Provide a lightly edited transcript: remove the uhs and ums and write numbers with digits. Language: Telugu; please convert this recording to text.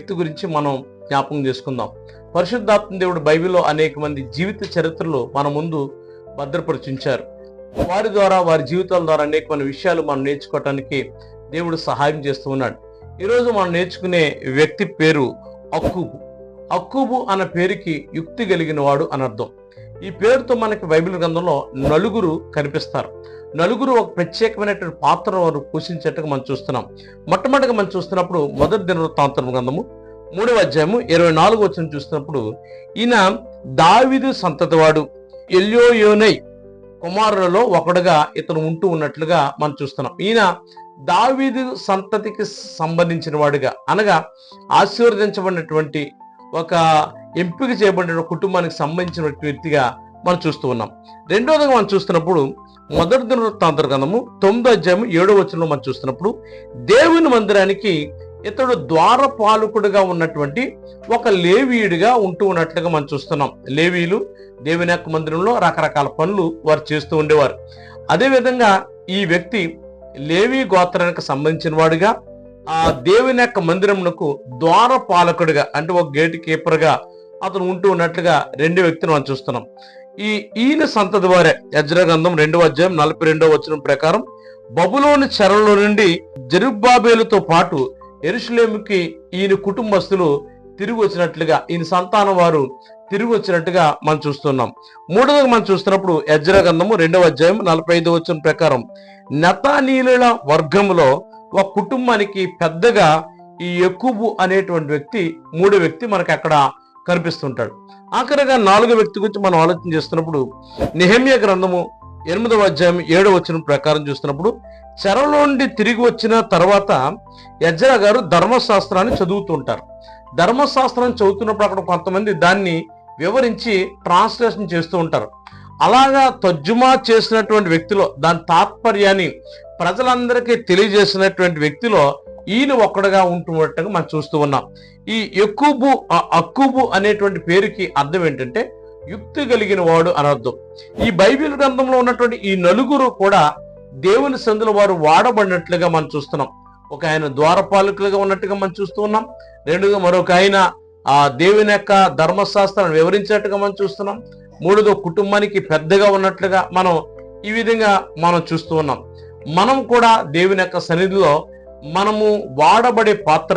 వ్యక్తి గురించి మనం జ్ఞాపకం చేసుకుందాం. పరిశుద్ధాత్మ దేవుడు బైబిల్లో అనేక మంది జీవిత చరిత్రలు మన ముందు భద్రపరిచించారు. వారి ద్వారా, వారి జీవితాల ద్వారా అనేక మంది విషయాలు మనం నేర్చుకోవటానికి దేవుడు సహాయం చేస్తూ ఉన్నాడు. ఈరోజు మనం నేర్చుకునే వ్యక్తి పేరు అక్కూబు. అక్కూబు అన్న పేరుకి యుక్తి కలిగిన వాడు అని అర్థం. ఈ పేరుతో మనకి బైబిల్ గ్రంథంలో నలుగురు కనిపిస్తారు. నలుగురు ఒక ప్రత్యేకమైనటువంటి పాత్ర వారు పోషించేట్టుగా మనం చూస్తున్నాం. మొట్టమొదటిగా మనం చూస్తున్నప్పుడు మొదటి దినవృత్తాంతం గ్రంథము 3వ అధ్యాయము 24వ వచనం చూస్తున్నప్పుడు, ఈయన దావీదు సంతతివాడు, ఎల్యోయోనై కుమారులలో ఒకడుగా ఇతను ఉంటూ ఉన్నట్లుగా మనం చూస్తున్నాం. ఈయన దావీదు సంతతికి సంబంధించిన వాడుగా, అనగా ఆశీర్వదించబడినటువంటి ఒక ఎంపిక చేయబడిన కుటుంబానికి సంబంధించిన వ్యక్తిగా మనం చూస్తూ ఉన్నాం. రెండోదిగా మనం చూస్తున్నప్పుడు మొదటి దినవృత్తాంతం గ్రంథము 9వ అధ్యాయము 7వ వచనంలో మనం చూస్తున్నప్పుడు, దేవుని మందిరానికి ఇతడు ద్వారపాలకుడుగా ఉన్నటువంటి ఒక లేవీయుడిగా ఉంటూ ఉన్నట్లుగా మనం చూస్తున్నాం. లేవీయులు దేవుని యొక్క మందిరంలో రకరకాల పనులు వారు చేస్తూ ఉండేవారు. అదేవిధంగా ఈ వ్యక్తి లేవీ గోత్రానికి సంబంధించిన వాడుగా, ఆ దేవుని యొక్క మందిరమునకు ద్వారపాలకుడిగా, అంటే ఒక గేట్ కీపర్గా అతను ఉంటూ ఉన్నట్లుగా రెండు వ్యక్తిని మనం చూస్తున్నాం. ఈయన సంతతి వారే ఎజ్రా గ్రంథం 2వ అధ్యాయం 42వ వచనం ప్రకారం బబులోని చెరలో నుండి జెరుబ్బాబేలుతో పాటు యెరూషలేముకి ఈయన కుటుంబస్తులు తిరిగి వచ్చినట్లుగా, ఈయన సంతానం వారు తిరిగి వచ్చినట్టుగా మనం చూస్తున్నాం. మూడవది మనం చూస్తున్నప్పుడు ఎజ్రా గ్రంథము 2వ అధ్యాయం 45వ వచనం ప్రకారం నెతనీయుల వర్గంలో ఒక కుటుంబానికి పెద్దగా ఈ యక్కూబు అనేటువంటి వ్యక్తి, మూడో వ్యక్తి మనకి అక్కడ కనిపిస్తుంటాడు. ఆఖరిగా 4వ వ్యక్తి గురించి మనం ఆలోచన చేస్తున్నప్పుడు నెహెమ్యా గ్రంథము 8వ అధ్యాయం 7వ వచనం ప్రకారం చూస్తున్నప్పుడు, చెరలో నుండి తిరిగి వచ్చిన తర్వాత ఎజ్రా గారు ధర్మశాస్త్రాన్ని చదువుతుంటారు. ధర్మశాస్త్రాన్ని చదువుతున్నప్పుడు అక్కడ కొంతమంది దాన్ని వివరించి ట్రాన్స్లేషన్ చేస్తూ ఉంటారు. అలాగా తర్జుమా చేసినటువంటి వ్యక్తిలో, దాని తాత్పర్యాన్ని ప్రజలందరికీ తెలియజేసినటువంటి వ్యక్తిలో ఈయన ఒక్కడుగా ఉంటున్నట్టుగా మనం చూస్తూ ఉన్నాం. ఈ అక్కూబు అనేటువంటి పేరుకి అర్థం ఏంటంటే యుక్తి కలిగిన వాడు అని అర్థం. ఈ బైబిల్ గ్రంథంలో ఉన్నటువంటి ఈ నలుగురు కూడా దేవుని సందులో వారు వాడబడినట్లుగా మనం చూస్తున్నాం. ఒక ఆయన ద్వారపాలకులుగా ఉన్నట్టుగా మనం చూస్తూ ఉన్నాం. రెండుగా మరొక ఆయన ఆ దేవుని యొక్క ధర్మశాస్త్రాన్ని వివరించినట్టుగా మనం చూస్తున్నాం. మూడోదో కుటుంబానికి పెద్దగా ఉన్నట్లుగా మనం ఈ విధంగా మనం చూస్తూ ఉన్నాం. మనం కూడా దేవుని యొక్క సన్నిధిలో మనము వాడబడే పాత్ర